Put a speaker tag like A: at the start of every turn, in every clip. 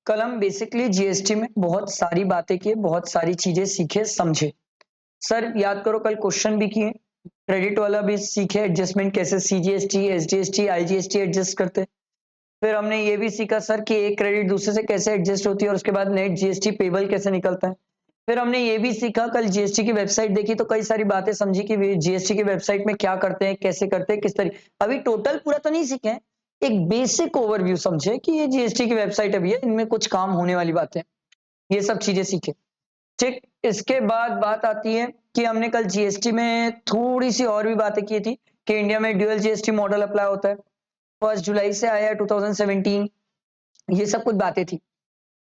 A: कल हम basically GST में बहुत सारी बातें किए, बहुत सारी चीजें सीखे, समझे। सर याद करो कल क्वेश्चन भी किए, क्रेडिट वाला भी सीखे, एडजस्टमेंट कैसे सीजीएसटी, एसजीएसटी, आईजीएसटी एडजस्ट करते हैं। फिर हमने ये भी सीखा सर कि एक क्रेडिट दूसरे से कैसे एडजस्ट होती है और उसके बाद नेट जीएसटी पेबल कैसे निकलता है। फिर हमने ये भी सीखा, कल जीएसटी की वेबसाइट देखी तो कई सारी बातें समझी कि जीएसटी की वेबसाइट में क्या करते हैं, कैसे करते हैं, किस तरीके। अभी टोटल पूरा तो नहीं सीखे हैं, एक बेसिक ओवरव्यू समझे कि ये जीएसटी की वेबसाइट अभी है, इनमें कुछ काम होने वाली बातें, ये सब चीजें सीखे। ठीक, इसके बाद बात आती है कि हमने कल जीएसटी में थोड़ी सी और भी बातें की थी कि इंडिया में ड्यूअल जीएसटी मॉडल अप्लाई होता है, 1 जुलाई से आया 2017, ये सब कुछ बातें थी।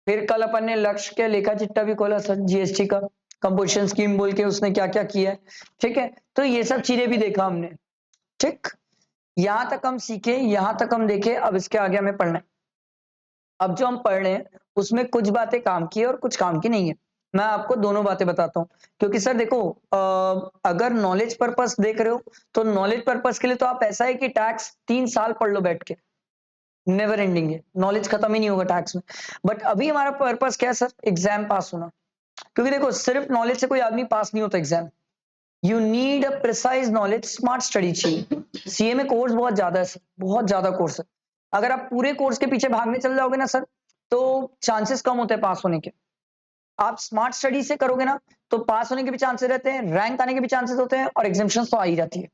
A: फिर कल अपन ने लक्ष्य के लेखा चिट्ठा भी खोला सर, जीएसटी का कंपोजिशन स्कीम बोल के उसने क्या क्या किया है। ठीक है, तो ये सब चीजें भी देखा हमने। ठीक, यहां तक हम सीखे, यहां तक हम देखे। अब इसके आगे हमें पढ़ना है। अब जो हम पढ़ रहे हैं उसमें कुछ बातें काम की है और कुछ काम की नहीं है। मैं आपको दोनों बातें बताता हूं, क्योंकि सर देखो, अगर नॉलेज पर्पस देख रहे हो तो नॉलेज पर्पस के लिए तो आप ऐसा है कि टैक्स 3 साल पढ़ लो बैठ के, नेवर एंडिंग है, नॉलेज खत्म ही नहीं होगा टैक्स में। बट अभी हमारा पर्पस क्या है सर? एग्जाम पास होना। क्योंकि देखो, सिर्फ नॉलेज से कोई आदमी पास नहीं होता exam. You need a precise knowledge, smart study चाहिए। सीए में कोर्स बहुत ज्यादा है सर, बहुत ज्यादा कोर्स है। अगर आप पूरे कोर्स के पीछे भागने चल जाओगे ना सर, तो चांसेस कम होते हैं पास होने के। आप स्मार्ट स्टडी से करोगे ना, तो पास होने के भी चांसेस रहते हैं, रैंक आने के भी चांसेस होते हैं और एग्जामेशन तो आ ही जाती है।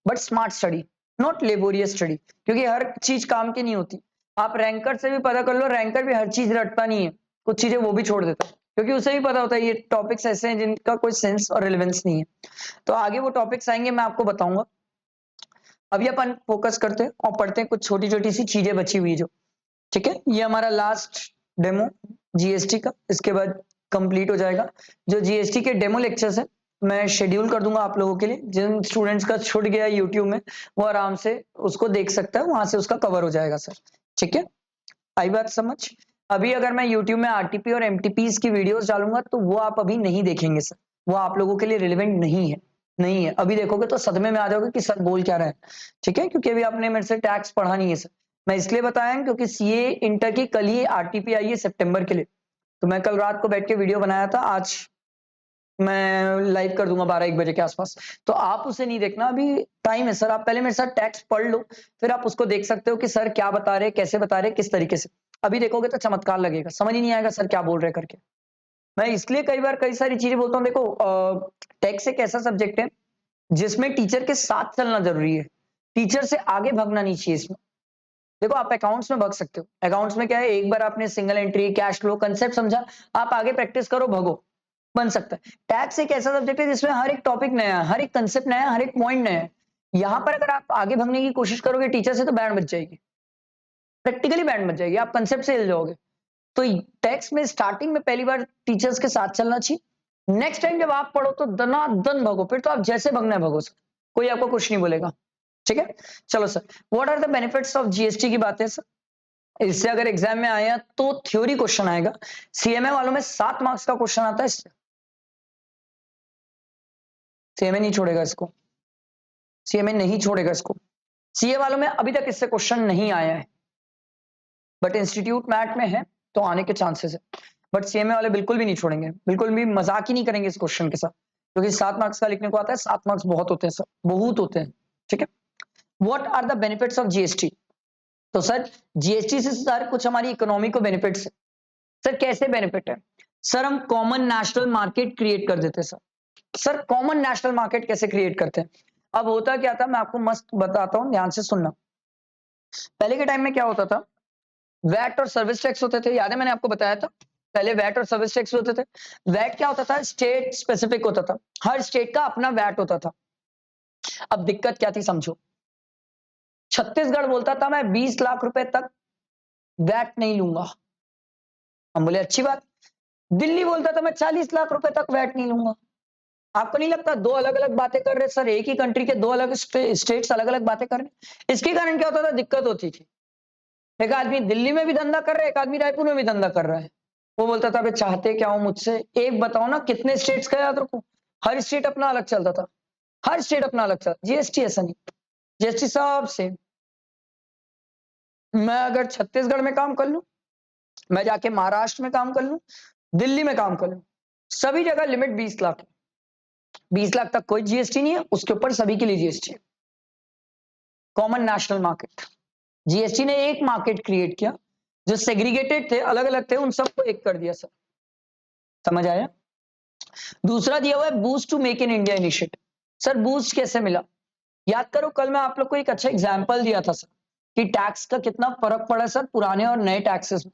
A: But smart study, not laborious study, क्योंकि हर चीज काम की नहीं होती। आप रैंकर से भी पता कर लो, रैंकर भी हर चीज रटता नहीं है, कुछ चीजें वो भी छोड़ देता है, क्योंकि उसे भी पता होता है ये टॉपिक्स ऐसे हैं जिनका कोई सेंस और रिलेवेंस नहीं है। तो आगे वो टॉपिक्स आएंगे, मैं आपको बताऊंगा। अभी अपन फोकस करते हैं और पढ़ते हैं कुछ छोटी छोटी सी चीजें बची हुई जो। ठीक है, ये हमारा लास्ट डेमो जीएसटी का, इसके बाद कंप्लीट हो जाएगा। जो जीएसटी के डेमो लेक्चर्स है मैं शेड्यूल कर दूंगा आप लोगों के लिए। जिन स्टूडेंट्स का छूट गया यूट्यूब में, वो आराम से उसको देख सकता है, वहां से उसका कवर हो जाएगा सर। ठीक है, आई बात समझ? अभी अगर मैं यूट्यूब में आरटीपी और एमटीपी की वीडियोस डालूंगा तो वो आप अभी नहीं देखेंगे सर, वो आप लोगों के लिए रिलेवेंट नहीं है। नहीं है, अभी देखोगे तो सदमे में आ जाओगे कि सर बोल क्या रहे हैं। ठीक है, क्योंकि अभी आपने मेरे से टैक्स पढ़ा नहीं है सर। मैं इसलिए बताया क्योंकि सीए इंटर की कल ही आरटीपी आई है सितंबर के लिए, तो मैं कल रात को बैठ के वीडियो बनाया था, आज मैं लाइव कर दूंगा 12-1 बजे के आसपास। तो आप उसे नहीं देखना, अभी टाइम है सर। आप पहले मेरे साथ टैक्स पढ़ लो, फिर आप उसको देख सकते हो कि सर क्या बता रहे, कैसे बता रहे, किस तरीके से। अभी देखोगे तो चमत्कार लगेगा, समझ ही नहीं आएगा सर क्या बोल रहे करके। मैं इसलिए कई बार कई सारी चीजें बोलता हूँ। देखो, टैक्स एक ऐसा सब्जेक्ट है जिसमें टीचर के साथ चलना जरूरी है, टीचर से आगे भागना नहीं चाहिए इसमें। देखो, आप अकाउंट्स में भाग सकते हो, अकाउंट्स में क्या है, एक बार आपने single entry, cash flow, concept समझा, आप आगे प्रैक्टिस करो, भगो, बन सकता है। टैक्स एक ऐसा सब्जेक्ट है जिसमें हर एक टॉपिक नया है, हर एक कंसेप्ट नया है, हर एक पॉइंट नया है। यहां पर अगर आप आगे भागने की कोशिश करोगे टीचर से, तो बैंड बच जाएगी, प्रैक्टिकली बैंड बच जाएगी, आप कंसेप्ट से हिल जाओगे। तो टैक्स में स्टार्टिंग में पहली बार टीचर्स के साथ चलना चाहिए। नेक्स्ट टाइम जब आप पढ़ो तो दनादन भगो, फिर तो आप जैसे भगना है भगो सर, कोई आपको कुछ नहीं बोलेगा। ठीक है, चलो sir, what are the benefits of GST की बातें सर। इससे अगर एग्जाम में आया तो थ्योरी क्वेश्चन आएगा। सीएमए वालों में 7 मार्क्स का क्वेश्चन आता है इससे, सीएमए नहीं छोड़ेगा इसको, सीएमए नहीं छोड़ेगा इसको। सीए वालों में अभी तक इससे क्वेश्चन नहीं आया है, बट इंस्टीट्यूट मैट में है तो आने के चांसेस है। बट सीएमए वाले बिल्कुल भी नहीं छोड़ेंगे, बिल्कुल भी मजाक ही नहीं करेंगे इस क्वेश्चन के साथ, क्योंकि 7 मार्क्स का लिखने को आता है। 7 मार्क्स बहुत होते हैं सर, बहुत होते हैं। ठीक है, what are the benefits of GST? तो सर, जीएसटी से सर कुछ हमारी इकोनॉमी को बेनिफिट्स है। सर कैसे बेनिफिट है? सर हम कॉमन नेशनल मार्केट क्रिएट कर देते हैं sir. Sir common national market कैसे क्रिएट करते हैं? अब होता क्या था, मैं आपको मस्त बताता हूं, ध्यान से सुनना। पहले के टाइम में क्या होता था, वैट और सर्विस टैक्स होते थे, याद है मैंने आपको बताया था, पहले वैट और सर्विस टैक्स होते थे। वैट क्या होता था, स्टेट स्पेसिफिक होता था, हर स्टेट का अपना वैट होता था। अब दिक्कत क्या थी समझो, छत्तीसगढ़ बोलता था मैं 20 लाख रुपए तक वैट नहीं लूंगा, हम बोले अच्छी बात। दिल्ली बोलता था मैं 40 लाख रुपए तक वैट नहीं लूंगा। आपको नहीं लगता दो अलग अलग बातें कर रहे सर, एक ही कंट्री के दो अलग स्टेट्स अलग अलग बातें कर रहे? इसके कारण क्या होता था, दिक्कत होती थी। एक आदमी दिल्ली में भी धंधा कर रहा है, एक आदमी रायपुर में भी धंधा कर रहा है। वो बोलता था चाहते क्या हो मुझसे, एक बताओ ना, कितने स्टेट्स का याद रखो, हर स्टेट अपना अलग चलता था, हर स्टेट अपना अलग चलता। जीएसटी ऐसा नहीं, जीएसटी सब सेम। मैं अगर छत्तीसगढ़ में काम कर लूं मैं जाके महाराष्ट्र में काम कर लूं, दिल्ली में काम कर लूं, सभी जगह लिमिट 20 लाख है। 20 लाख तक कोई जीएसटी नहीं है, उसके ऊपर सभी के लिए जीएसटी है। कॉमन नेशनल मार्केट, जीएसटी ने एक मार्केट क्रिएट किया, जो सेग्रीगेटेड थे, अलग अलग थे, उन सबको एक कर दिया। सर समझ आया? दूसरा दिया हुआ है boost to make in India initiative. Sir boost कैसे मिला? याद करो कल मैं आप लोग को एक अच्छा एग्जांपल दिया था सर कि टैक्स का कितना फर्क पड़ा सर पुराने और नए टैक्सेस में।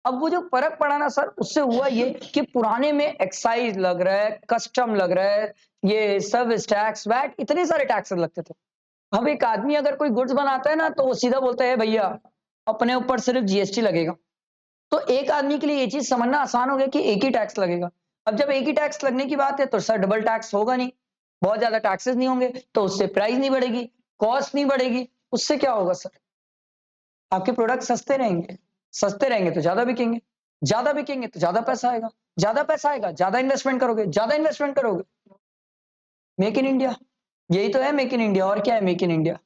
A: अब वो जो फर्क पड़ा ना सर, उससे हुआ ये कि पुराने में एक्साइज लग रहा है, कस्टम लग रहा है, ये सर्विस टैक्स, वैट, इतने सारे टैक्सेस लगते थे। अब एक आदमी अगर कोई गुड्स बनाता है ना, तो वो सीधा बोलता है भैया अपने ऊपर सिर्फ जीएसटी लगेगा। तो एक आदमी के लिए ये चीज समझना आसान हो गया कि एक ही टैक्स लगेगा। अब जब एक ही टैक्स लगने की बात है तो सर डबल टैक्स होगा नहीं, बहुत ज्यादा टैक्सेस नहीं होंगे, तो उससे प्राइस नहीं बढ़ेगी, कॉस्ट नहीं बढ़ेगी। उससे क्या होगा सर? आपके प्रोडक्ट सस्ते रहेंगे, सस्ते रहेंगे तो ज्यादा बिकेंगे, ज्यादा बिकेंगे तो ज्यादा पैसा आएगा, ज्यादा पैसा आएगा, ज्यादा इन्वेस्टमेंट करोगे, ज्यादा इन्वेस्टमेंट करोगे। मेक इन इंडिया, यही तो है मेक इन इंडिया। और क्या है मेक इन इंडिया?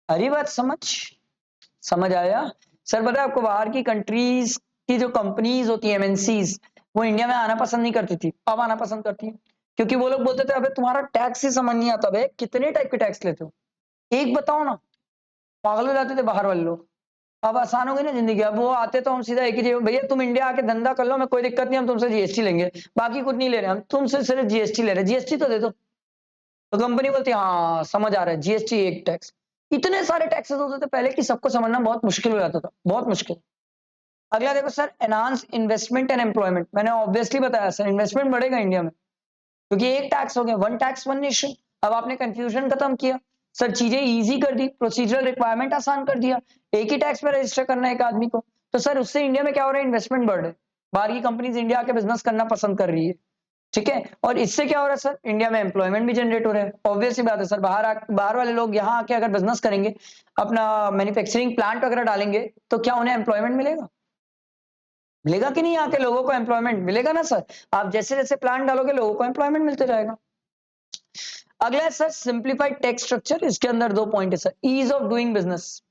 A: अरे बात समझ आया? सर पता है आपको, बाहर की कंट्रीज की जो कंपनीज होती है, एमएनसीज, वो इंडिया में आना पसंद नहीं करती थी, अब आना पसंद करती है। क्योंकि वो लोग बोलते थे अबे तुम्हारा टैक्स ही समझ नहीं आता, बे कितने टाइप के टैक्स लेते हो, एक बताओ ना। पागल हो जाते थे बाहर वाले लोग। अब आसान हो गई ना जिंदगी। अब वो आते तो हम सीधा एक ही चीज, भैया तुम इंडिया आके धंधा कर लो, मैं कोई दिक्कत नहीं, हम तुमसे जीएसटी लेंगे, बाकी कुछ नहीं ले रहे, हम तुमसे सिर्फ जीएसटी ले रहे, जीएसटी तो दे दो। तो कंपनी बोलती है हाँ समझ आ रहा है, जीएसटी एक टैक्स। इतने सारे टैक्सेस होते थे पहले कि सबको समझना बहुत मुश्किल हो जाता था, बहुत मुश्किल। अगला देखो sir, enhance investment and employment. मैंने ऑब्वियसली बताया सर, इन्वेस्टमेंट बढ़ेगा इंडिया में, क्योंकि एक टैक्स हो गया, वन टैक्स वन नेशन। अब आपने कंफ्यूजन खत्म किया सर, चीजें इजी कर दी, प्रोसीजरल रिक्वायरमेंट आसान कर दिया, एक ही टैक्स पे रजिस्टर करना है एक आदमी को। तो सर उससे इंडिया में क्या हो रहा है? इन्वेस्टमेंट बढ़ रहा है, बाहर की कंपनीज इंडिया आके बिजनेस करना पसंद कर रही है। ठीक है, और इससे क्या हो रहा है सर? इंडिया में एम्प्लॉयमेंट भी जनरेट हो रहा है। ऑब्वियस सी बात है सर, बाहर वाले लोग यहाँ आके अगर बिजनेस करेंगे, अपना मैन्युफैक्चरिंग प्लांट वगैरह डालेंगे, तो क्या उन्हें एम्प्लॉयमेंट मिलेगा? मिलेगा कि नहीं? आके लोगों को एम्प्लॉयमेंट मिलेगा ना सर। आप जैसे जैसे प्लांट डालोगे, लोगों को एम्प्लॉयमेंट मिलते जाएगा। अगला है सर सिंप्लीफाइड टैक्स स्ट्रक्चर। इसके अंदर दो पॉइंट है sir, ease of doing business.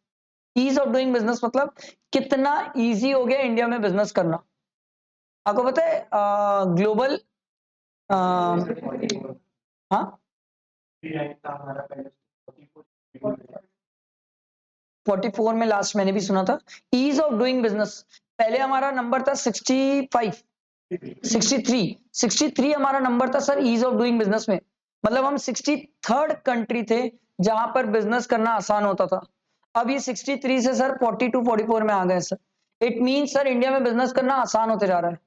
A: Ease of doing business मतलब कितना इजी हो गया इंडिया में बिजनेस करना। आपको पता है ग्लोबल, हाँ 44 में लास्ट मैंने भी सुना था। ईज ऑफ डूइंग बिजनेस, पहले हमारा नंबर था 65, 63 हमारा नंबर था sir ease of doing business में। मतलब हम 63rd कंट्री थे जहां पर बिजनेस करना आसान होता था। अब ये 63 से सर 42 44 में आ गए sir. It mean sir India में बिजनेस करना आसान होते जा रहा है।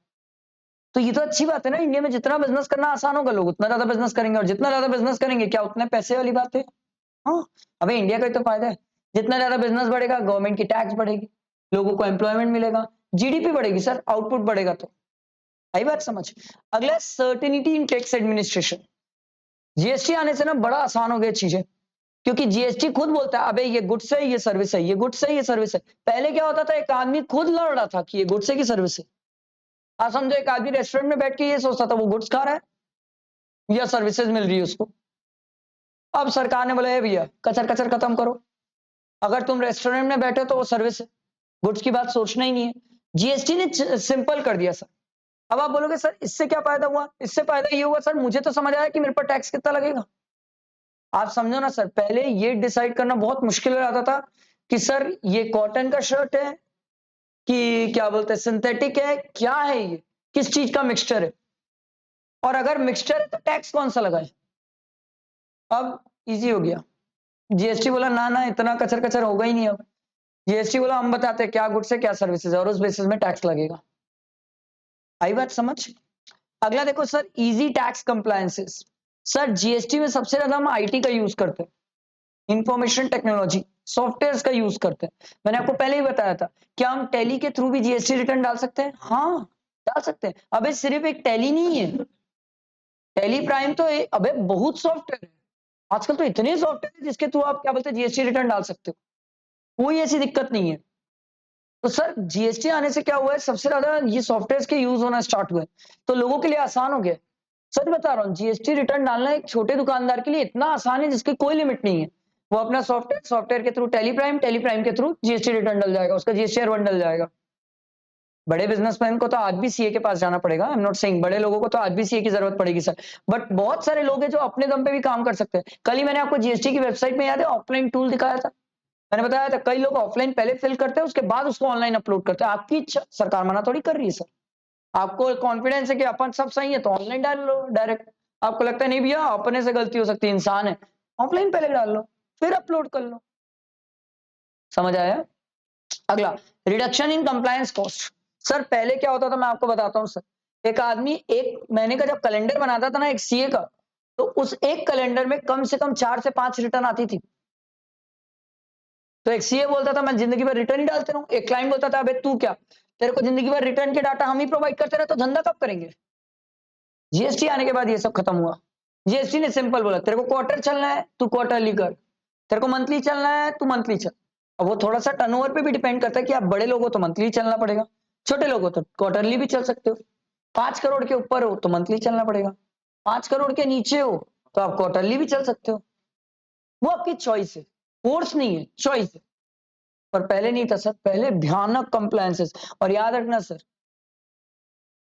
A: तो ये तो अच्छी बात है ना, इंडिया में जितना बिजनेस करना आसान होगा, लोग उतना ज्यादा बिजनेस करेंगे, और जितना ज्यादा बिजनेस करेंगे क्या उतने पैसे वाली बात है। हाँ, अबे इंडिया का ही तो फायदा है। जितना ज्यादा बिजनेस बढ़ेगा, गवर्नमेंट की टैक्स बढ़ेगी, लोगों को एम्प्लॉयमेंट मिलेगा, जीडीपी बढ़ेगी सर, आउटपुट बढ़ेगा। तो आई बात समझ? अगला सर्टेनिटी इन टैक्स एडमिनिस्ट्रेशन। जीएसटी आने से ना बड़ा आसान हो गया चीजें, क्योंकि जीएसटी खुद बोलता है अबे ये गुड्स है, ये सर्विस है, ये गुड्स है, ये सर्विस है। पहले क्या होता था, एक आदमी खुद लड़ रहा था कि ये गुड्स है कि सर्विस है। आप समझो एक आदमी रेस्टोरेंट में बैठ के ये सोचता था वो गुड्स खा रहा है या सर्विसेज मिल रही है उसको। अब सरकार ने बोला भैया कचर कचर खत्म करो, अगर तुम रेस्टोरेंट में बैठे हो तो वो सर्विस है, गुड्स की बात सोचना ही नहीं है। जीएसटी ने सिंपल कर दिया सर। अब आप बोलोगे सर इससे क्या फायदा हुआ? इससे फायदा ये हुआ सर, मुझे तो समझ आया कि मेरे पर टैक्स कितना लगेगा। आप समझो ना सर, पहले ये डिसाइड करना बहुत मुश्किल हो जाता था कि सर ये कॉटन का शर्ट है कि क्या बोलते हैं सिंथेटिक है, क्या है ये, किस चीज का मिक्सचर है, और अगर मिक्सचर है तो टैक्स कौन सा लगाए। अब इजी हो गया, जीएसटी बोला ना ना इतना कचर कचर होगा ही नहीं। अब जीएसटी बोला हम बताते हैं क्या गुड्स है क्या सर्विसेज है, और उस बेसिस में टैक्स लगेगा। आई बात समझ? अगला देखो sir, easy tax compliances. Sir GST में सबसे ज्यादा हम आईटी का यूज करते हैं, इंफॉर्मेशन टेक्नोलॉजी सॉफ्टवेयर का यूज करते हैं। मैंने आपको पहले ही बताया था, क्या हम टैली के थ्रू भी जीएसटी रिटर्न डाल सकते हैं? हाँ डाल सकते हैं। अबे सिर्फ एक टैली नहीं है, टैली प्राइम तो अबे बहुत सॉफ्टवेयर है आजकल, तो इतने सॉफ्टवेयर है जिसके थ्रू आप क्या बोलते हैं जीएसटी रिटर्न डाल सकते हो, कोई ऐसी दिक्कत नहीं है। तो सर जीएसटी आने से क्या हुआ है, सबसे ज्यादा ये सॉफ्टवेयर के यूज होना स्टार्ट हुए, तो लोगों के लिए आसान हो गया। सच बता रहा हूँ, जीएसटी रिटर्न डालना एक छोटे दुकानदार के लिए इतना आसान है जिसकी कोई लिमिट नहीं है। वो अपना सॉफ्टवेयर के थ्रू टेली प्राइम के थ्रू जीएसटी रिटर्न डल जाएगा, उसका जीएसटी वन डल जाएगा। बड़े बिजनेसमैन को तो आज भी सीए के पास जाना पड़ेगा। आई एम नॉट सेइंग बड़े लोगों को तो आज भी सीए की जरूरत पड़ेगी सर, बट बहुत सारे लोग हैं जो अपने दम पे भी काम कर सकते हैं। कल ही मैंने आपको जीएसटी की वेबसाइट में याद है ऑफलाइन टूल दिखाया था, मैंने बताया था कई लोग ऑफलाइन पहले फिल करते हैं उसके बाद उसको ऑनलाइन अपलोड करते हैं। आपकी इच्छा, सरकार मना थोड़ी कर रही है सर। आपको कॉन्फिडेंस है कि अपन सब सही है तो ऑनलाइन डाल लो डायरेक्ट। आपको लगता है नहीं भैया अपने से गलती हो सकती है, इंसान है, ऑफलाइन पहले डाल लो फिर अपलोड कर लो। समझ आया? अगला, reduction in compliance cost. Sir पहले क्या होता था मैं आपको बताता हूं सर, एक आदमी एक महीने का जब कैलेंडर बनाता था ना एक सीए का, तो उस एक कैलेंडर में कम से कम 4 से 5 रिटर्न आती थी। तो एक सीए बोलता था मैं जिंदगी भर रिटर्न ही डालते रहूं, एक क्लाइंट बोलता था अबे तू क्या, तेरे को जिंदगी भर रिटर्न के डाटा हम ही प्रोवाइड करते रहे तो धंधा कब करेंगे। जीएसटी आने के बाद ये सब खत्म हुआ। जीएसटी ने सिंपल बोला तेरे को क्वार्टर चलना है तू क्वार्टरली कर, तेरे को मंथली चलना है तू मंथली चल। अब वो थोड़ा सा टर्नओवर पे भी डिपेंड करता है कि आप बड़े लोग हो तो मंथली चलना पड़ेगा, छोटे लोग हो तो क्वार्टरली भी चल सकते हो। 5 करोड़ के ऊपर हो तो मंथली चलना पड़ेगा, 5 करोड़ के नीचे हो तो आप क्वार्टरली भी चल सकते हो। वो आपकी चॉइस है, फोर्स नहीं है, चॉइस है। पर पहले नहीं था सर, पहले भयानक कंप्लायंसेस। और याद रखना सर,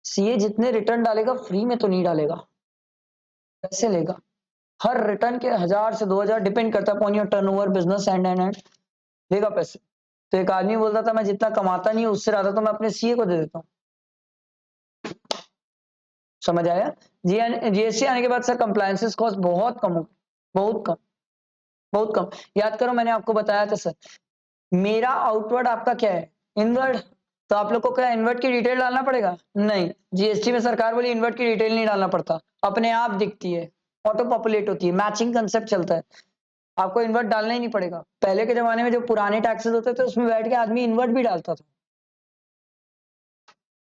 A: सीए जितने रिटर्न डालेगा फ्री में तो नहीं डालेगा, पैसे लेगा। हर रिटर्न के 1000 से 2000 डिपेंड करता है upon your turnover business and लेगा पैसे। तो एक आदमी बोलता था मैं जितना कमाता नहीं हूं उससे ज्यादा तो मैं अपने सीए को दे देता हूं। समझ आया? जीएसटी आने के बाद सर कंप्लायंसेस कॉस्ट बहुत कम हो, बहुत कम, बहुत कम। याद करो मैंने आपको बताया था सर, मेरा आउटवर्ड आपका क्या है, इनवर्ड। तो आप लोग को क्या इनवर्ड की डिटेल डालना पड़ेगा? नहीं, जीएसटी में सरकार बोली इनवर्ड की डिटेल नहीं डालना पड़ता, अपने आप दिखती है, ऑटो पॉपुलेट होती है, मैचिंग कंसेप्ट चलता है, आपको इन्वर्ट डालना ही नहीं पड़ेगा। पहले के जमाने में जो पुराने टैक्सेस होते थे उसमें बैठ के आदमी इन्वर्ट भी डालता था,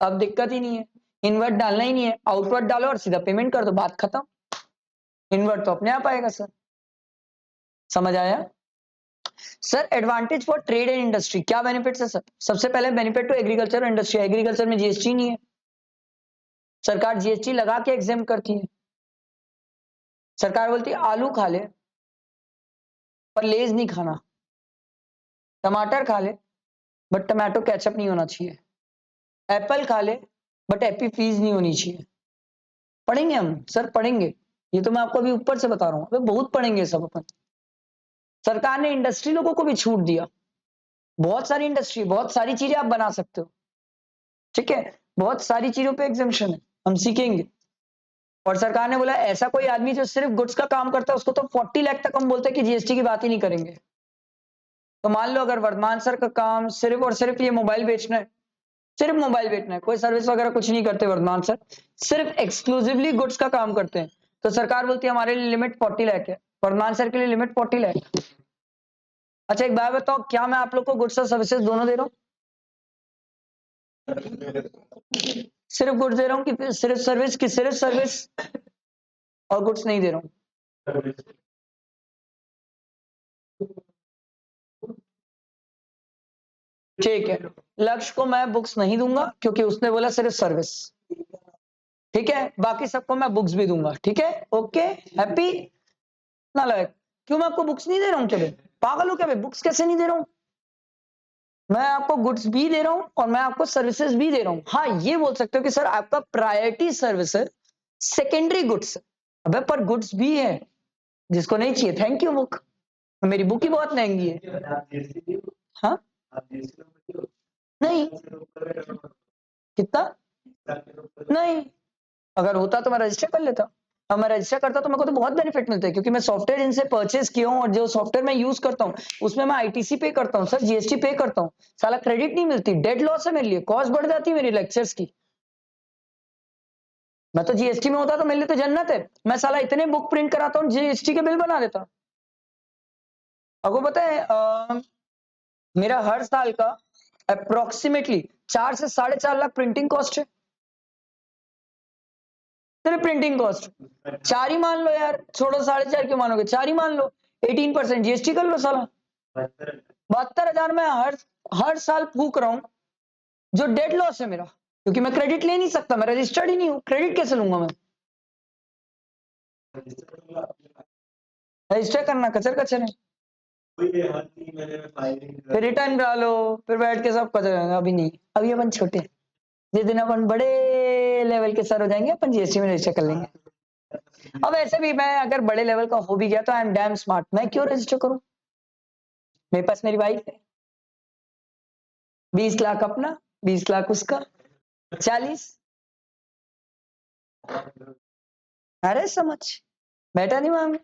A: अब दिक्कत ही नहीं है, इन्वर्ट डालना ही नहीं है, आउटवर्ट डालो और सीधा पेमेंट कर दो, बात खत्म। इन्वर्ट तो अपने आप आएगा सर। समझ आया? Sir advantage for trade and industry, क्या बेनिफिट है सर? सबसे पहले बेनिफिट टू एग्रीकल्चर और इंडस्ट्री, एग्रीकल्चर में जीएसटी नहीं है, सरकार जीएसटी लगा के एग्जाम करती है। सरकार बोलती है आलू खा ले पर लेज नहीं खाना, टमाटर खा ले बट टमाटो केचप नहीं होना चाहिए, एप्पल खा ले बट एप्पी फीस नहीं होनी चाहिए। पढ़ेंगे हम सर, पढ़ेंगे, ये तो मैं आपको अभी ऊपर से बता रहा हूँ, बहुत पढ़ेंगे सब अपन। सरकार ने इंडस्ट्री लोगों को भी छूट दिया, बहुत सारी इंडस्ट्री, बहुत सारी चीजें आप बना सकते हो, ठीक है, बहुत सारी चीजों पे एग्जाम्पशन है, हम सीखेंगे। और सरकार ने बोला ऐसा कोई आदमी जो सिर्फ गुड्स का काम करता है उसको तो 40 लाख तक हम बोलते हैं कि जीएसटी की बात ही नहीं करेंगे। तो मान लो अगर वर्धमान सर का काम सिर्फ और सिर्फ ये मोबाइल बेचना है, सिर्फ मोबाइल बेचना है, कोई सर्विस वगैरह कुछ नहीं करते वर्धमान सर, सिर्फ एक्सक्लूसिवली गुड्स का काम करते हैं, तो सरकार बोलती है हमारे लिए लिमिट 40 लाख है, वर्धमान सर के लिए लिमिट 40 लाख। अच्छा एक बात बताओ, क्या मैं आप लोग को गुड्स और सर्विसेज दोनों दे रहा हूँ? सिर्फ गुड्स दे रहा हूँ कि सिर्फ सर्विस, की सिर्फ सर्विस और गुड्स नहीं दे रहा हूँ? ठीक है, लक्ष्य को मैं बुक्स नहीं दूंगा क्योंकि उसने बोला सिर्फ सर्विस, ठीक है, बाकी सबको मैं बुक्स भी दूंगा, ठीक है, ओके, हैप्पी ना लायक। क्यों मैं आपको बुक्स नहीं दे रहा हूँ? क्या पागल हो क्या? बुक्स कैसे नहीं दे रहा हूँ? मैं आपको गुड्स भी दे रहा हूँ और मैं आपको सर्विसेज भी दे रहा हूँ। हाँ ये बोल सकते हो कि सर आपका प्रायोरिटी सर्विस है, सेकेंडरी गुड्स। अबे पर गुड्स भी है, जिसको नहीं चाहिए थैंक यू बुक, मेरी बुक ही बहुत महंगी है। हाँ नहीं, कितना नहीं, अगर होता तो मैं रजिस्टर कर लेता, अब मैं रजिस्टर करता तो मेरे को तो बहुत बेनिफिट मिलते हैं क्योंकि मैं सॉफ्टवेयर इनसे परचेज किया हूं और जो सॉफ्टवेयर मैं यूज करता हूं उसमें मैं आईटीसी पे करता हूं सर, जीएसटी पे करता हूं, साला क्रेडिट नहीं मिलती, डेड लॉस है मेरे लिए, कॉस्ट बढ़ जाती है मेरी लेक्चर्स की। मैं तो जीएसटी में होता तो मेरे लिए तो जन्नत है, मैं साला इतने बुक प्रिंट कराता हूँ जीएसटी के बिल बना देता। आपको पता है मेरा हर साल का अप्रोक्सीमेटली 4 से 4.5 लाख प्रिंटिंग कॉस्ट है, सिर्फ प्रिंटिंग कॉस्ट। 4 ही मान लो यार, छोड़ो 4.5 क्यों मानोगे, 4 ही मान लो, 18% जीएसटी कर लो साला, 72,000 में हर हर साल फूक रहा हूं, जो डेड लॉस है मेरा, क्योंकि मैं क्रेडिट ले नहीं सकता, मैं रजिस्टर्ड ही नहीं हूं, क्रेडिट कैसे लूंगा मैं? रजिस्टर करना कचर कचर है, फिर रिटर्न करा लो, फिर बैठ के सब कचर, अभी नहीं, अभी अपन छोटे हैं। जिस दिन अपन बड़े लेवल के सर हो जाएंगे अपन जीएसटी में रजिस्टर कर लेंगे। अब ऐसे भी मैं अगर बड़े लेवल का हो भी गया तो आई एम डैम स्मार्ट, मैं क्यों रजिस्टर करूं? मेरे पास मेरी वाइफ है, 20 लाख अपना, 20 लाख उसका, 40। अरे समझ बैठा नहीं वहां में।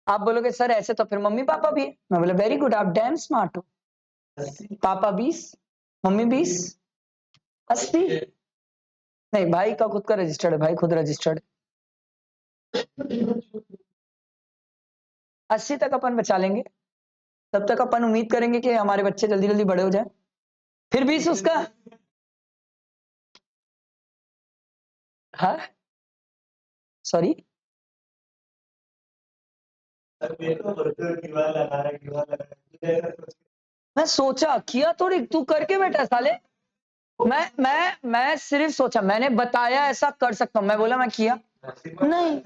A: आप बोलोगे सर ऐसे तो फिर मम्मी पापा भी है, मैं बोला वेरी गुड, आप डैम स्मार्ट हो। पापा 20, मम्मी 20, 80। नहीं, भाई का खुद का रजिस्टर्ड है, भाई खुद रजिस्टर्ड है। 80 तक अपन बचा लेंगे, तब तक अपन उम्मीद करेंगे कि हमारे बच्चे जल्दी जल्दी बड़े हो जाए। फिर 20 उसका। हाँ सॉरी, मैं सोचा किया थोड़ी, तू करके बैठा साले। मैं सिर्फ सोचा, मैंने बताया ऐसा कर सकता हूं, मैं बोला मैं किया नहीं।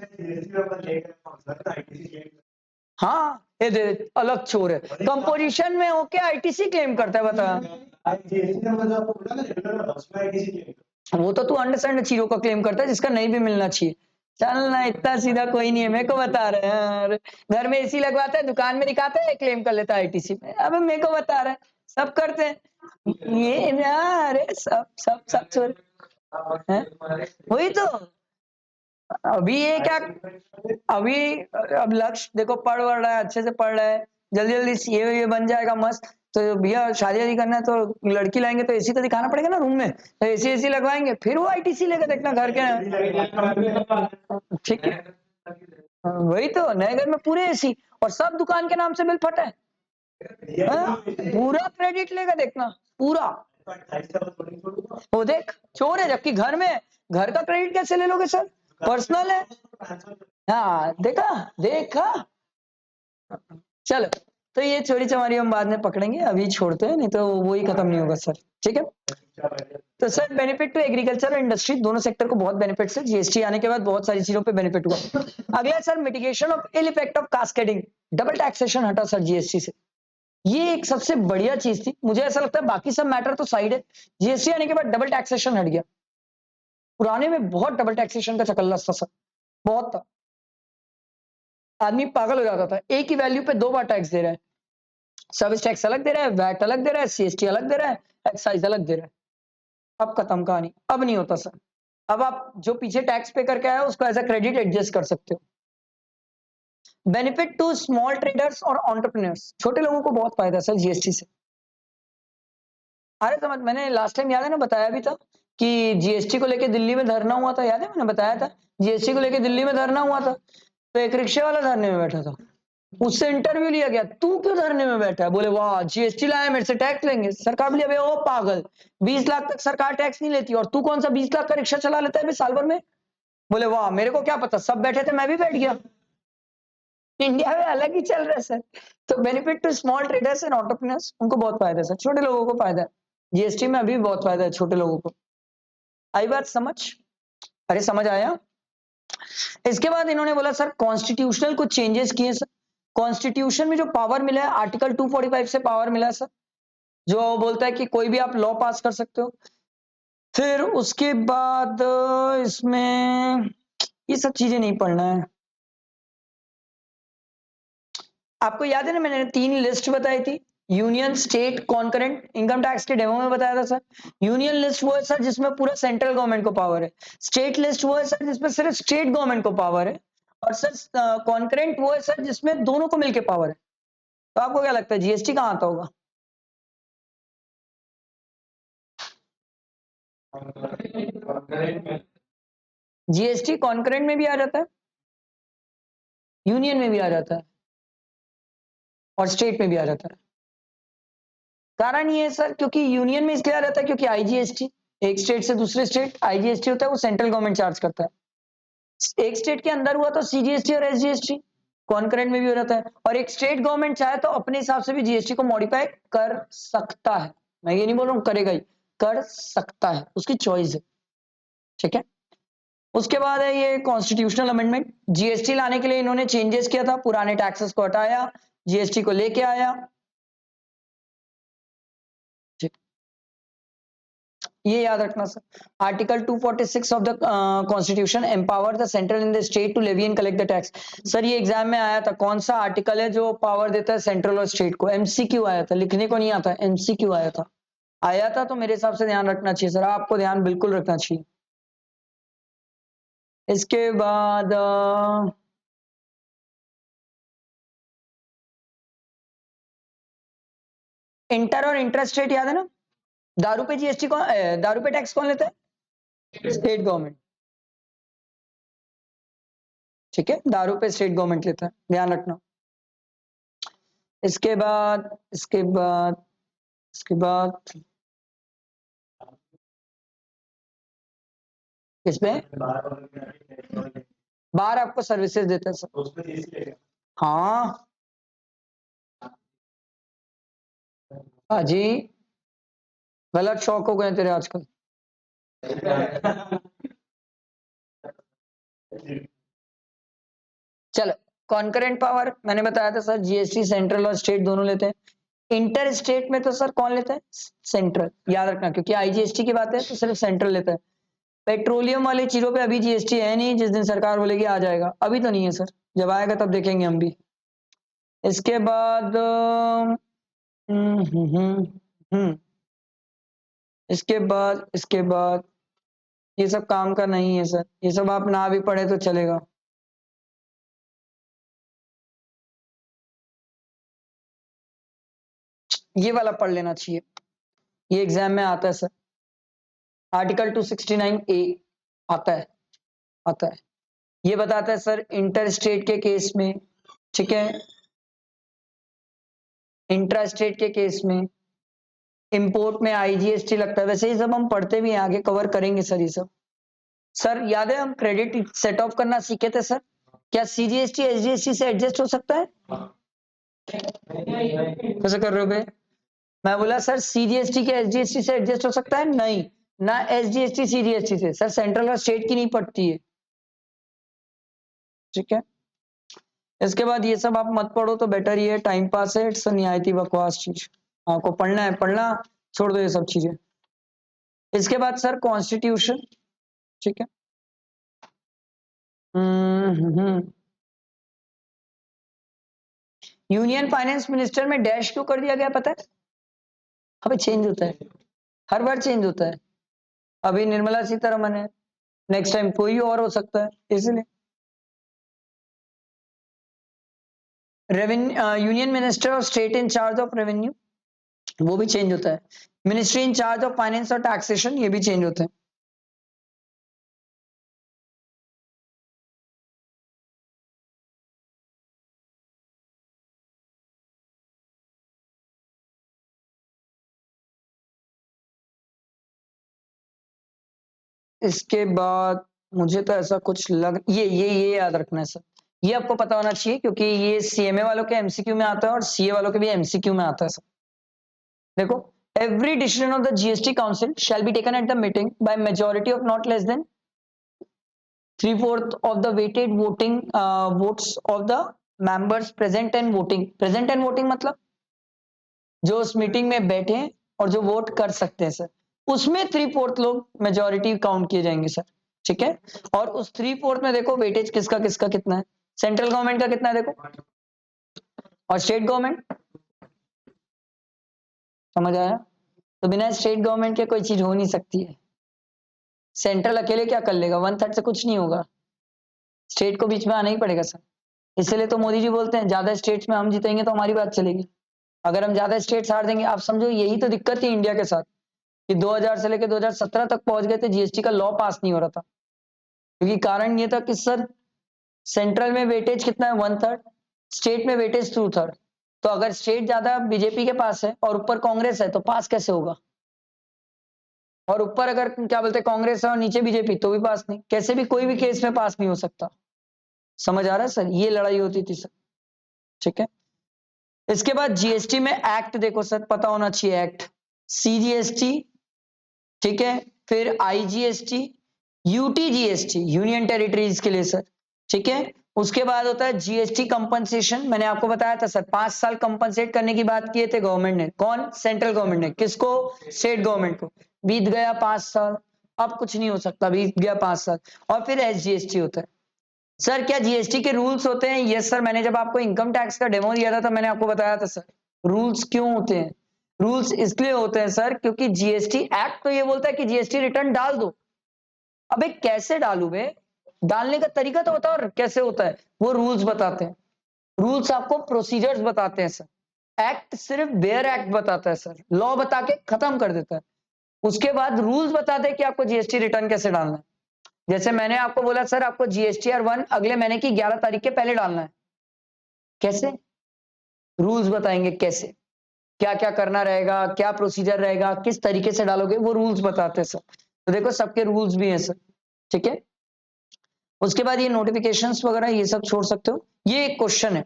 A: हाँ ये दे, अलग चोर है, कंपोजिशन में होके आईटीसी क्लेम करता है, बता। वो तो तू अंडरस्टैंड चीजों का क्लेम करता है जिसका नहीं भी मिलना चाहिए। चलना इतना सीधा कोई नहीं है, मेरे को बता रहे हैं यार। घर में एसी लगवाता है, दुकान में दिखाता है, क्लेम कर लेता है आईटीसी में। अब मेरे को बता रहा है, सब करते हैं ये ना। अरे सब सब सब चोर हैं। वही तो। अभी ये क्या, अभी अब लक्ष्य देखो पढ़ रहा है, अच्छे से पढ़ रहा है, जल्दी जल्दी ये बन जाएगा मस्त। तो भैया शादी करना है तो लड़की लाएंगे तो एसी तो दिखाना पड़ेगा ना रूम में, तो एसी एसी लगवाएंगे, फिर वो आईटीसी लेकर देखना घर के। ठीक है, वही तो, नए घर में पूरे एसी और सब दुकान के नाम से बिल फटा है। पूरा क्रेडिट लेगा देखना पूरा। वो देख चोर है, जबकि घर में, घर का क्रेडिट कैसे ले लोगे सर, पर्सनल है। हाँ देखा देखा। चलो, तो ये चोरी चमारी हम बाद में पकड़ेंगे, अभी छोड़ते हैं, नहीं तो वो ही खत्म नहीं होगा सर। ठीक है, तो सर बेनिफिट टू एग्रीकल्चर और इंडस्ट्री दोनों सेक्टर को बहुत बेनिफिट है, जीएसटी आने के बाद बहुत सारी चीजों पे बेनिफिट हुआ। अगला sir mitigation of ill effect of cascading, double taxation हटा सर जीएसटी से। ये एक सबसे बढ़िया चीज थी, मुझे ऐसा लगता है बाकी सब मैटर तो साइड है, जीएसटी आने के बाद डबल टैक्सेशन हट गया। पुराने में बहुत डबल टैक्सेशन का चक्कर था सर, बहुत था। आदमी पागल हो जाता था, एक ही वैल्यू पे 2 बार टैक्स दे रहा है, सर्विस टैक्स अलग दे रहा है, वैट अलग दे रहा है, सीएसटी अलग दे रहा है, एक्साइज अलग दे रहा है। अब खत्म कहानी, अब नहीं होता सर। अब आप जो पीछे टैक्स पे करके आया उसको एज अ क्रेडिट एडजस्ट कर सकते हो। बेनिफिट टू स्मॉल ट्रेडर्स और एंटरप्रेन्योर्स, छोटे लोगों को बहुत फायदा सर जीएसटी से। अरे समझ, मैंने लास्ट टाइम याद है ना बताया भी था कि जीएसटी को लेके दिल्ली में धरना हुआ था, याद है मैंने बताया था, जीएसटी को लेके दिल्ली में धरना हुआ था, तो एक रिक्शे वाला धरने में बैठा था, उससे इंटरव्यू लिया गया, तू क्यों धरने में बैठा है, बोले वाह जीएसटी लाया मेरे से टैक्स लेंगे। सरकार बोली अबे ओ पागल, 20 लाख तक सरकार टैक्स नहीं लेती और तू कौन सा 20 लाख का रिक्शा चला लेता है साल भर में। बोले वाह मेरे को क्या पता, सब बैठे थे मैं भी बैठ गया। इंडिया में अलग ही चल रहा है सर। तो benefit to small traders and entrepreneurs, उनको बहुत फायदा है सर, छोटे लोगों को फायदा है, जीएसटी में अभी भी बहुत फायदा है छोटे लोगों को। आई बात समझ? अरे समझ आया। इसके बाद इन्होंने बोला सर कॉन्स्टिट्यूशनल कुछ चेंजेस किए सर, कॉन्स्टिट्यूशन में जो पावर मिला है आर्टिकल 245 से पावर मिला है सर, जो बोलता है कि कोई भी आप लॉ पास कर सकते हो। फिर उसके बाद इसमें ये सब चीजें नहीं पढ़ना है। आपको याद है ना मैंने 3 लिस्ट बताई थी, union state concurrent, income tax के डेमो में बताया था सर। यूनियन लिस्ट वो है सर जिसमें पूरा सेंट्रल गवर्नमेंट को पावर है, स्टेट लिस्ट वो है सर जिसमें सिर्फ स्टेट गवर्नमेंट को पावर है, और सर कॉन्करेंट वो है सर जिसमें दोनों को मिलकर पावर है। तो आपको क्या लगता है जीएसटी कहां आता होगा? जीएसटी कॉन्करेंट में भी आ जाता है, यूनियन में भी आ जाता है, और स्टेट में भी आ जाता है। कारण ये है सर क्योंकि यूनियन में इसलिए आ जाता है क्योंकि आईजीएसटी, एक स्टेट से दूसरे स्टेट आईजीएसटी होता है, वो सेंट्रल गवर्नमेंट चार्ज करता है। एक स्टेट के अंदर हुआ तो सीजीएसटी और एसजीएसटी कॉन्करेंट में भी हो जाता है, और एक स्टेट गवर्नमेंट चाहे तो अपने हिसाब से भी जीएसटी को मॉडिफाई कर सकता है। मैं ये नहीं बोल रहा हूं करेगा ही, कर सकता है, उसकी चॉइस है। ठीक है, उसके बाद है ये कॉन्स्टिट्यूशनल अमेंडमेंट, जीएसटी लाने के लिए इन्होंने चेंजेस किया था, पुराने टैक्सेस को हटाया, जीएसटी को लेके आया। ये याद रखना sir. Article 246 of the constitution empower the central in the state to levy and collect the tax. Sir ये एग्जाम में आया था, कौन सा आर्टिकल है जो पावर देता है सेंट्रल और स्टेट को? एमसीक्यू आया था, लिखने को नहीं आता, एमसीक्यू आया था। आया था तो मेरे हिसाब से ध्यान रखना चाहिए सर, आपको ध्यान बिल्कुल रखना चाहिए। इसके बाद इंटर और इंटरेस्ट रेट याद है ना? दारू पे जीएसटी कौन, दारू पे टैक्स कौन लेता है? State government. ठीक है, दारू पे स्टेट गवर्नमेंट लेता है, ध्यान रखना। इसके बाद इसके बाद इसके बाद इसमें बार आपको सर्विसेज देता है सर। हाँ जी, गलत शौक हो गए तेरे आजकल। चलो, कॉन्करेंट पावर मैंने बताया था सर, जीएसटी सेंट्रल और स्टेट दोनों लेते हैं। इंटर स्टेट में तो सर कौन लेता है? सेंट्रल, याद रखना, क्योंकि आईजीएसटी की बात है तो सिर्फ सेंट्रल लेता है। पेट्रोलियम वाली चीजों पे अभी जीएसटी है नहीं, जिस दिन सरकार बोलेगी आ जाएगा, अभी तो नहीं है सर, जब आएगा तब देखेंगे हम भी। इसके बाद हम्म हम्म हम्म हम्म, इसके बाद ये सब काम का नहीं है सर, ये सब आप ना भी पढ़े तो चलेगा। ये वाला पढ़ लेना चाहिए, ये एग्जाम में आता है सर। आर्टिकल 269 ए आता है, आता है। ये बताता है सर इंटर स्टेट के केस में, ठीक है, इंट्रा स्टेट के केस में इंपोर्ट में आईजीएसटी लगता है। वैसे ये सब हम पढ़ते भी हैं, आगे कवर करेंगे सर ये सब। सर याद है हम क्रेडिट सेट ऑफ करना सीखे थे सर, क्या सीजीएसटी एसजीएसटी से एडजस्ट हो सकता है? कैसे कर रहे हो बे? मैं बोला सर सीजीएसटी के एसजीएसटी से एडजस्ट हो सकता है? नहीं ना, एसजीएसटी सीजीएसटी से सर, सेंट्रल और स्टेट की नहीं पड़ती है। ठीक है, इसके बाद ये सब आप मत पढ़ो तो बेटर ही है, टाइम पास है, इट्स निहायती बकवास चीज। आपको पढ़ना है पढ़ना, छोड़ दो ये सब चीजें। इसके बाद सर कॉन्स्टिट्यूशन, ठीक है। यूनियन फाइनेंस मिनिस्टर में डैश क्यों कर दिया गया पता है? अबे चेंज होता है, हर बार चेंज होता है। अभी निर्मला सीतारमन है, नेक्स्ट टाइम कोई और हो सकता है, इसलिए। Revenue union minister of state in charge of revenue, वो भी चेंज होता है। Ministry in charge of finance और टैक्सेशन, ये भी चेंज होते हैं। इसके बाद मुझे तो ऐसा कुछ लग, ये याद रखना है सर, ये आपको पता होना चाहिए, क्योंकि ये सीएमए वालों के एमसीक्यू में आता है और सीए वालों के भी एमसीक्यू में आता है सर। देखो, every decision of the GST Council shall be taken at the meeting by majority of not less than 3/4 of the weighted voting votes of the members present and voting। present and voting मतलब जो उस meeting में बैठे हैं और जो vote कर सकते हैं सर, उसमें 3/4 लोग मेजोरिटी काउंट किए जाएंगे सर। ठीक है, और उस 3/4 में देखो वेटेज किसका किसका कितना है, सेंट्रल गवर्नमेंट का कितना है देखो, और स्टेट गवर्नमेंट। समझ आया? तो बिना स्टेट गवर्नमेंट के कोई चीज हो नहीं सकती है। सेंट्रल अकेले क्या कर लेगा, 1/3 से कुछ नहीं होगा, स्टेट को बीच में आना ही पड़ेगा सर। इसलिए तो मोदी जी बोलते हैं ज्यादा स्टेट्स में हम जीतेंगे तो हमारी बात चलेगी, अगर हम ज्यादा स्टेट्स हार देंगे। आप समझो यही तो दिक्कत थी इंडिया के साथ, कि 2000 से लेकर 2017 तक पहुंच गए थे, जीएसटी का लॉ पास नहीं हो रहा था, क्योंकि कारण ये था कि सर सेंट्रल में वेटेज कितना है, 1/3, स्टेट में वेटेज 2/3। तो अगर स्टेट ज्यादा बीजेपी के पास है और ऊपर कांग्रेस है तो पास कैसे होगा? और ऊपर अगर क्या बोलते हैं कांग्रेस है और नीचे बीजेपी, तो भी पास नहीं, कैसे भी कोई भी केस में पास नहीं हो सकता। समझ आ रहा है सर, ये लड़ाई होती थी सर। ठीक है, इसके बाद जीएसटी में एक्ट देखो सर, पता होना चाहिए एक्ट, सीजीएसटी, ठीक है, फिर आईजीएसटी, यूटीजीएसटी यूनियन टेरिटरीज के लिए सर। ठीक है, उसके बाद होता है जीएसटी कंपनसेशन। मैंने आपको बताया था सर 5 साल कंपनसेट करने की बात किए थे गवर्नमेंट ने, कौन? सेंट्रल गवर्नमेंट ने, किसको? स्टेट गवर्नमेंट को। बीत गया 5 साल, अब कुछ नहीं हो सकता, बीत गया 5 साल। और फिर एसजीएसटी होता है। सर क्या जीएसटी के रूल्स होते हैं? यस सर, मैंने जब आपको इनकम टैक्स का डेमो दिया था तो मैंने आपको बताया था सर। रूल्स क्यों होते हैं? रूल्स इसलिए होते हैं सर क्योंकि जीएसटी एक्ट तो ये बोलता है कि जीएसटी रिटर्न डाल दो। अबे कैसे डालू बे? डालने का तरीका तो बताओ कैसे होता है, वो रूल्स बताते हैं। रूल्स आपको प्रोसीजर्स बताते हैं सर। एक्ट सिर्फ बेयर एक्ट बताता है सर, लॉ बता के खत्म कर देता है। उसके बाद रूल्स बताते हैं कि आपको जीएसटी रिटर्न कैसे डालना है। जैसे मैंने आपको बोला सर आपको जीएसटीआर 1 अगले महीने की 11 तारीख के पहले डालना है। कैसे? रूल्स बताएंगे कैसे, क्या क्या करना रहेगा, क्या प्रोसीजर रहेगा, किस तरीके से डालोगे, वो रूल्स बताते हैं सर। तो देखो सबके रूल्स भी हैं सर, ठीक है। उसके बाद ये नोटिफिकेशंस वगैरह ये सब छोड़ सकते हो। ये एक क्वेश्चन है,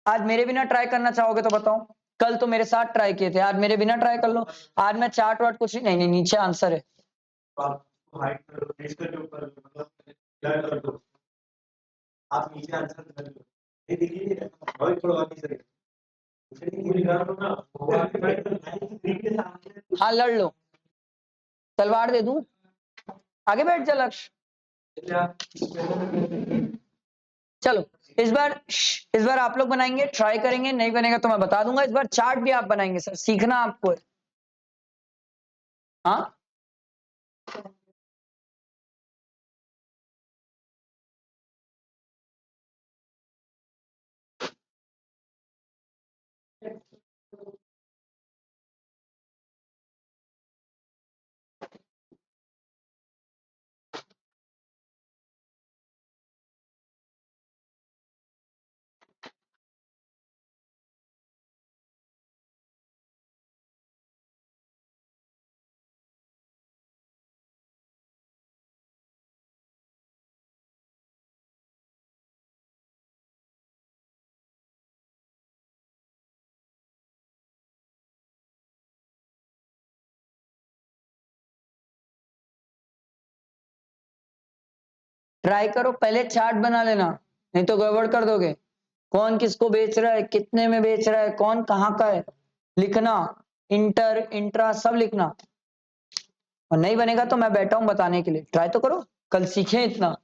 A: आज मेरे बिना ट्राई करना चाहोगे तो बताओ। कल तो मेरे साथ ट्राई किए थे, आज मेरे बिना ट्राई कर लो। आज मैं चार्ट वार्ट कुछ नहीं, नहीं नीचे आंसर है। आप नीचे आंसर कर लो, ये देखिए बहुत थोड़ा नीचे है। हाँ लड़ लो, तलवार दे दूं, आगे बैठ जा लक्ष्य। चलो इस बार आप लोग बनाएंगे, ट्राई करेंगे, नहीं बनेगा तो मैं बता दूंगा। इस बार चार्ट भी आप बनाएंगे सर, सीखना आपको है। हाँ ट्राई करो, पहले चार्ट बना लेना, नहीं तो गड़बड़ कर दोगे। कौन किसको बेच रहा है, कितने में बेच रहा है, कौन कहाँ का है, लिखना। इंटर इंट्रा सब लिखना। और नहीं बनेगा तो मैं बैठा हूं बताने के लिए, ट्राई तो करो, कल सीखें इतना।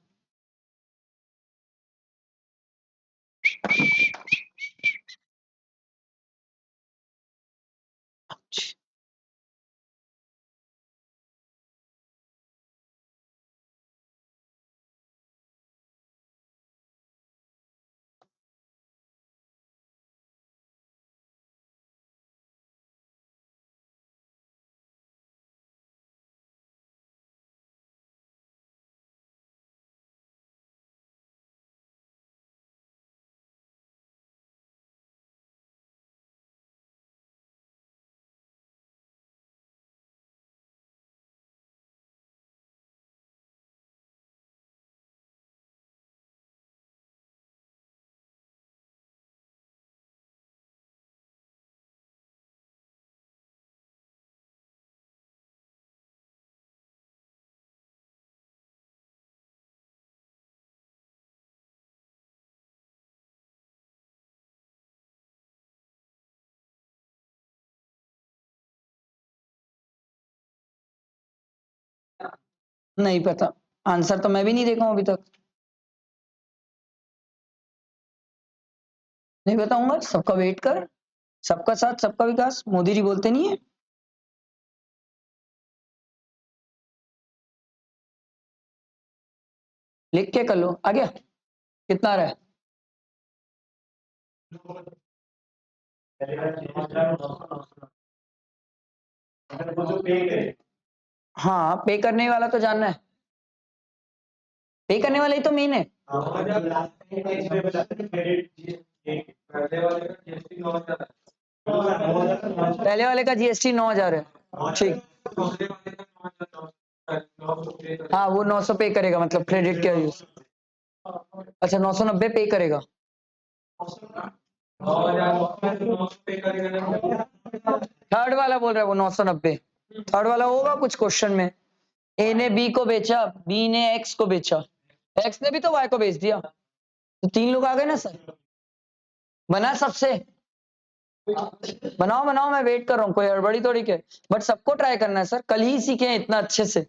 A: नहीं पता, आंसर तो मैं भी नहीं देखा हूं अभी तक। नहीं बताऊंगा, सबका वेट कर। सबका साथ सबका विकास, मोदी जी बोलते नहीं है। लिख के कर लो, आ गया? कितना आ रहा है? हाँ पे करने वाला तो जानना है, पे करने वाला ही तो मेन है। पहले वाले का जीएसटी 9,000 है, ठीक। हाँ वो 900 पे करेगा, मतलब क्रेडिट क्या यूज। अच्छा 990 पे करेगा। थर्ड वाला बोल रहा है वो 990। थर्ड वाला होगा कुछ क्वेश्चन में। ए ने बी को बेचा, बी ने एक्स को बेचा, एक्स ने भी तो वाई को बेच दिया, तो 3 लोग आ गए ना सर। बना सबसे? बनाओ बनाओ, मैं वेट कर रहा हूँ, कोई हड़बड़ी थोड़ी के, बट सबको ट्राई करना है सर, कल ही सीखे हैं इतना अच्छे से।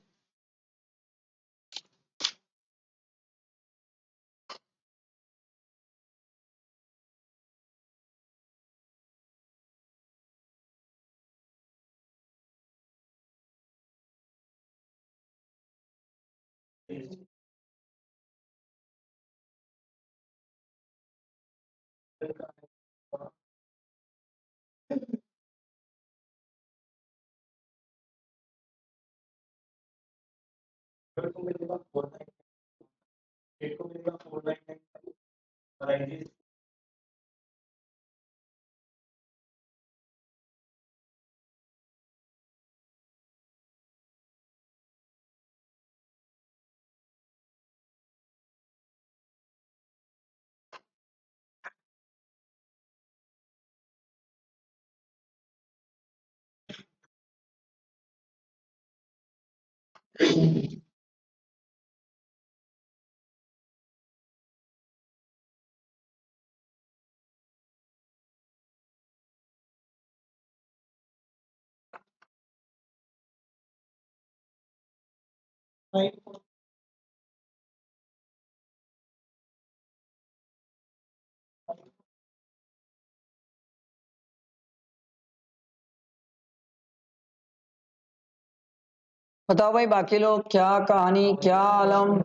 A: बताओ भाई बाकी लोग, क्या कहानी, क्या आलम।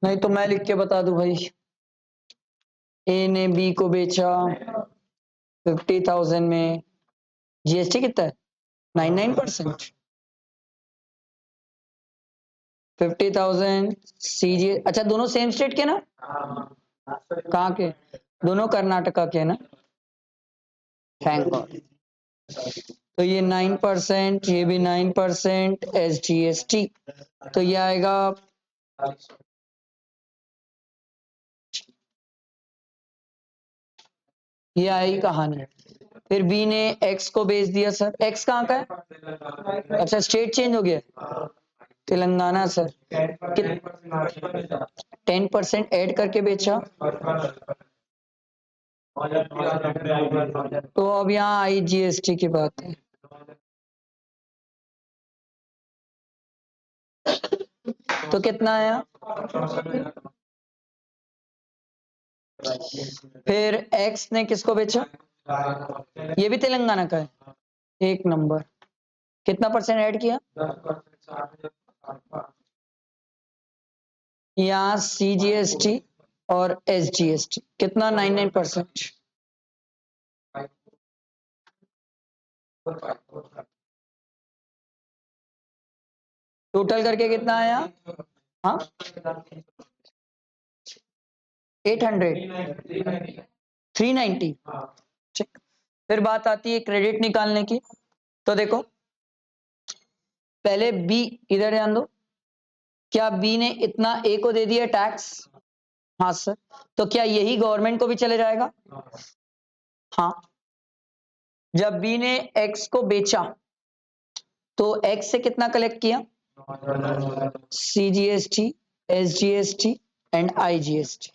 A: नहीं तो मैं लिख के बता दूं भाई। ए ने बी को बेचा 50,000 में, जीएसटी कितना है? 99%। 50,000 सीजी, अच्छा दोनों सेम स्टेट के ना? कहाँ के? दोनों कर्नाटका के ना? Thank God. तो ये 9%, ये भी 9% SGST, तो ये आएगा। ये आई कहानी। फिर बी ने एक्स को बेच दिया सर, एक्स कहाँ का है? अच्छा स्टेट चेंज हो गया, तेलंगाना सर। 10% ऐड करके बेचा, तो अब यहाँ आई जीएसटी की बात है। तो कितना आया? फिर एक्स ने किसको बेचा? ये भी तेलंगाना का है, एक नंबर। कितना परसेंट ऐड किया? यहाँ CGST और SGST कितना? 99%। टोटल करके कितना आया? हाँ 800, 390। ठीक। फिर बात आती है क्रेडिट निकालने की। तो देखो पहले बी, इधर ध्यान दो, क्या बी ने इतना ए को दे दिया टैक्स? हाँ सर। तो क्या यही गवर्नमेंट को भी चले जाएगा? हाँ। जब बी ने एक्स को बेचा तो एक्स से कितना कलेक्ट किया? CGST, SGST and IGST।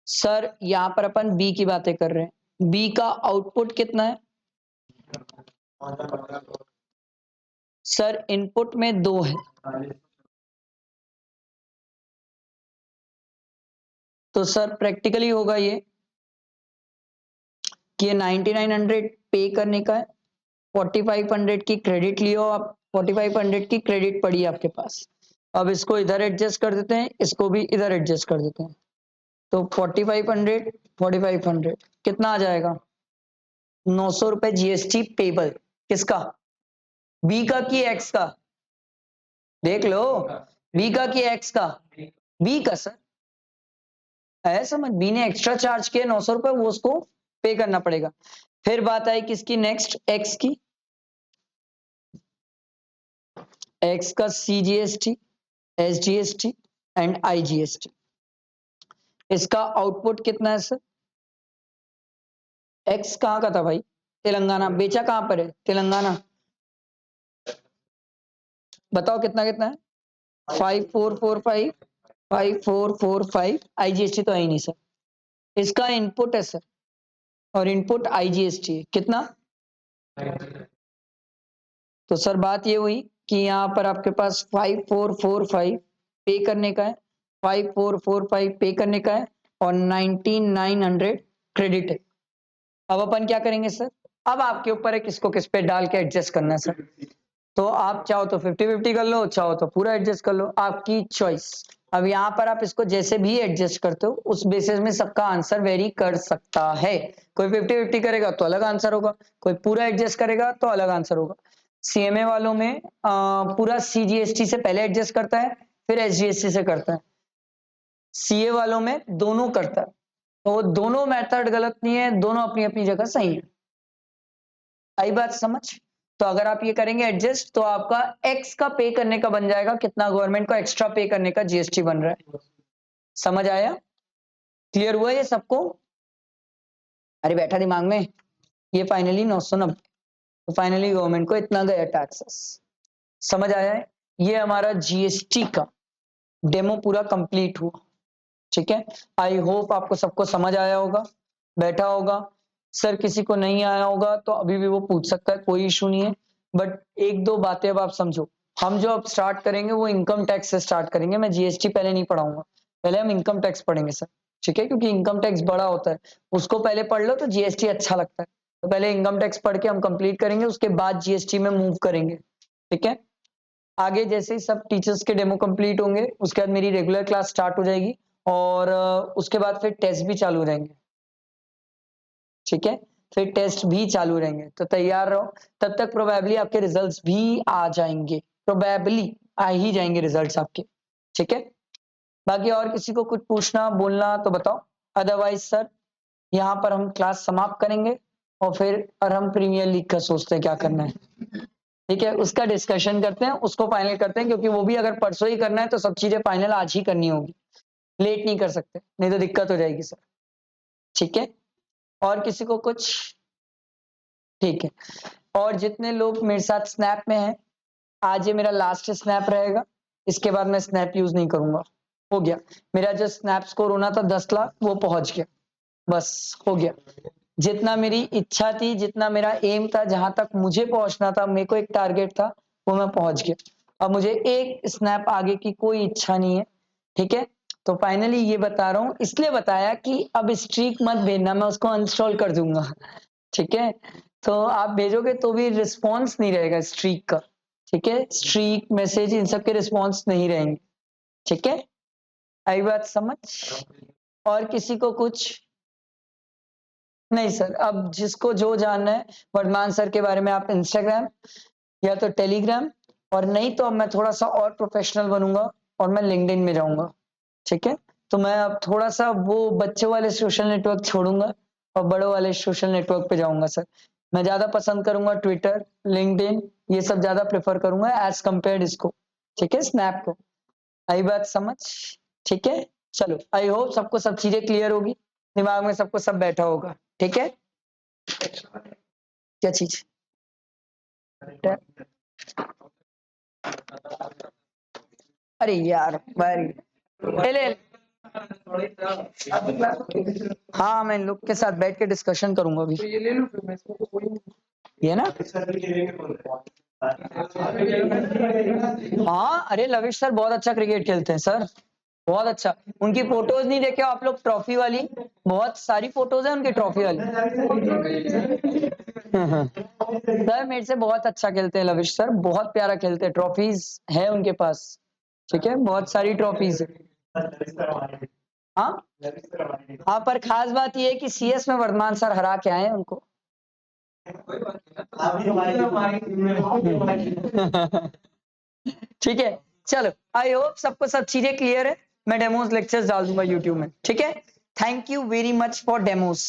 A: Sir यहां पर अपन बी की बातें कर रहे हैं, बी का आउटपुट कितना है? सर इनपुट में 2 है, तो सर प्रैक्टिकली होगा ये कि ये 9900 पे करने का है, 4500 की क्रेडिट लियो आप, 4500 की क्रेडिट पड़ी है आपके पास। अब इसको इधर एडजस्ट कर देते हैं, इसको भी इधर एडजस्ट कर देते हैं, तो 4500, 4500 कितना आ जाएगा? 900 रुपए जीएसटी पेबल। किसका? बी का कि एक्स का? देख लो, बी का कि एक्स का? बी का सर। ऐसा मत, बी ने एक्स्ट्रा चार्ज किया 900 रुपए, वो उसको पे करना पड़ेगा। फिर बात आई किसकी? नेक्स्ट एक्स की। एक्स का CGST, SGST एंड IGST। इसका आउटपुट कितना है सर? एक्स कहाँ का था भाई? तेलंगाना। बेचा कहां पर है? तेलंगाना। बताओ कितना कितना है? 5445 5445 आईजीएसटी तो है ही नहीं सर, इसका इनपुट है सर, और इनपुट आईजीएसटी है कितना। तो सर बात ये हुई कि यहाँ पर आपके पास 5445 पे करने का है, 5445 पे करने का है और 19900 क्रेडिट है। अब अपन क्या करेंगे सर, अब आपके ऊपर है किसको किस पे डाल के एडजस्ट करना है सर। तो आप चाहो तो 50-50 कर लो, चाहो तो पूरा एडजस्ट कर लो, आपकी चॉइस। अब यहाँ पर आप इसको जैसे भी एडजस्ट करते हो उस बेसिस में सबका आंसर वेरी कर सकता है। कोई 50-50 करेगा तो अलग आंसर होगा, कोई पूरा एडजस्ट करेगा तो अलग आंसर होगा। सीएमए वालों में पूरा सीजीएसटी से पहले एडजस्ट करता है, फिर एसजीएसटी से करता है। सीए वालों में दोनों करता है, तो दोनों मेथड गलत नहीं है, दोनों अपनी अपनी जगह सही है। आई बात समझ। तो अगर आप ये करेंगे एडजस्ट तो आपका एक्स का पे करने का बन जाएगा कितना, गवर्नमेंट को एक्स्ट्रा पे करने का जीएसटी बन रहा है। समझ आया, क्लियर हुआ ये सबको। अरे बैठा दिमाग में, ये फाइनली 990, तो फाइनली गवर्नमेंट को इतना गया टैक्सेस। समझ आया है, ये हमारा जीएसटी का डेमो पूरा कंप्लीट हुआ। ठीक है, आई होप आपको सबको समझ आया होगा, बैठा होगा। सर किसी को नहीं आया होगा तो अभी भी वो पूछ सकता है, कोई इशू नहीं है। बट एक दो बातें अब आप समझो, हम जो अब स्टार्ट करेंगे वो इनकम टैक्स से स्टार्ट करेंगे। मैं जीएसटी पहले नहीं पढ़ाऊंगा, पहले हम इनकम टैक्स पढ़ेंगे सर। ठीक है, क्योंकि इनकम टैक्स बड़ा होता है, उसको पहले पढ़ लो तो जीएसटी अच्छा लगता है। तो पहले इनकम टैक्स पढ़ के हम कंप्लीट करेंगे, उसके बाद जीएसटी में मूव करेंगे। ठीक है, आगे जैसे ही सब टीचर्स के डेमो कंप्लीट होंगे उसके बाद मेरी रेगुलर क्लास स्टार्ट हो जाएगी और उसके बाद फिर टेस्ट भी चालू रहेंगे। ठीक है, फिर टेस्ट भी चालू रहेंगे, तो तैयार रहो। तब तक प्रोबेबली आपके रिजल्ट्स भी आ जाएंगे, प्रोबेबली आ ही जाएंगे रिजल्ट्स आपके। ठीक है, बाकी और किसी को कुछ पूछना बोलना तो बताओ, अदरवाइज सर यहाँ पर हम क्लास समाप्त करेंगे और फिर और हम प्रीमियर लीग का सोचते हैं क्या करना है। ठीक है, उसका डिस्कशन करते हैं, उसको फाइनल करते हैं, क्योंकि वो भी अगर परसों ही करना है तो सब चीजें फाइनल आज ही करनी होगी, लेट नहीं कर सकते, नहीं तो दिक्कत हो जाएगी सर। ठीक है, और किसी को कुछ, ठीक है। और जितने लोग मेरे साथ स्नैप में हैं, आज ये मेरा लास्ट स्नैप रहेगा, इसके बाद मैं स्नैप यूज नहीं करूंगा। हो गया, मेरा जो स्नैप स्कोर होना था 10 लाख वो पहुंच गया, बस हो गया। जितना मेरी इच्छा थी, जितना मेरा एम था, जहां तक मुझे पहुंचना था, मेरे को एक टारगेट था, वो मैं पहुंच गया। अब मुझे एक स्नैप आगे की कोई इच्छा नहीं है। ठीक है, तो फाइनली ये बता रहा हूं, इसलिए बताया कि अब स्ट्रीक मत भेजना, मैं उसको अनइंस्टॉल कर दूंगा। ठीक है, तो आप भेजोगे तो भी रिस्पॉन्स नहीं रहेगा स्ट्रीक का। ठीक है, स्ट्रीक मैसेज इन सब के रिस्पॉन्स नहीं रहेंगे। ठीक है, आई बात समझ। और किसी को कुछ नहीं सर, अब जिसको जो जानना है वर्धमान सर के बारे में, आप इंस्टाग्राम या तो टेलीग्राम, और नहीं तो अब मैं थोड़ा सा और प्रोफेशनल बनूंगा और मैं लिंक्डइन में जाऊंगा। ठीक है, तो मैं अब थोड़ा सा वो बच्चों वाले सोशल नेटवर्क छोड़ूंगा और बड़ों वाले सोशल नेटवर्क पे जाऊंगा सर। मैं ज्यादा पसंद करूंगा ट्विटर, लिंक्डइन, ये सब ज्यादा प्रेफर करूंगा एज कंपेयर्ड इसको। ठीक है, स्नैप को। आई बात समझ। ठीक है, चलो आई होप सबको सब चीजें क्लियर होगी, दिमाग में सबको सब बैठा होगा। ठीक है, क्या चीज, अरे यार वेरी, ले ले। हाँ मैं इन लोग के साथ बैठ के डिस्कशन करूंगा अभी। ये ना, हाँ अरे लविश सर बहुत अच्छा क्रिकेट खेलते हैं सर, बहुत अच्छा। उनकी फोटोज नहीं देखे हो आप लोग ट्रॉफी वाली, बहुत सारी फोटोज है उनकी ट्रॉफी वाली। सर मेरे से बहुत अच्छा खेलते हैं लविश सर, बहुत प्यारा खेलते हैं, ट्रॉफीज है उनके पास। ठीक है, बहुत सारी ट्रॉफीज है। हाँ हाँ, पर खास बात ये है कि सीएस में वर्धमान सर हरा के आए हैं उनको। ठीक है, चलो आई होप सबको सब चीजें क्लियर है। मैं डेमोस लेक्चर्स डाल दूंगा यूट्यूब में। ठीक है, thank you very much for demos.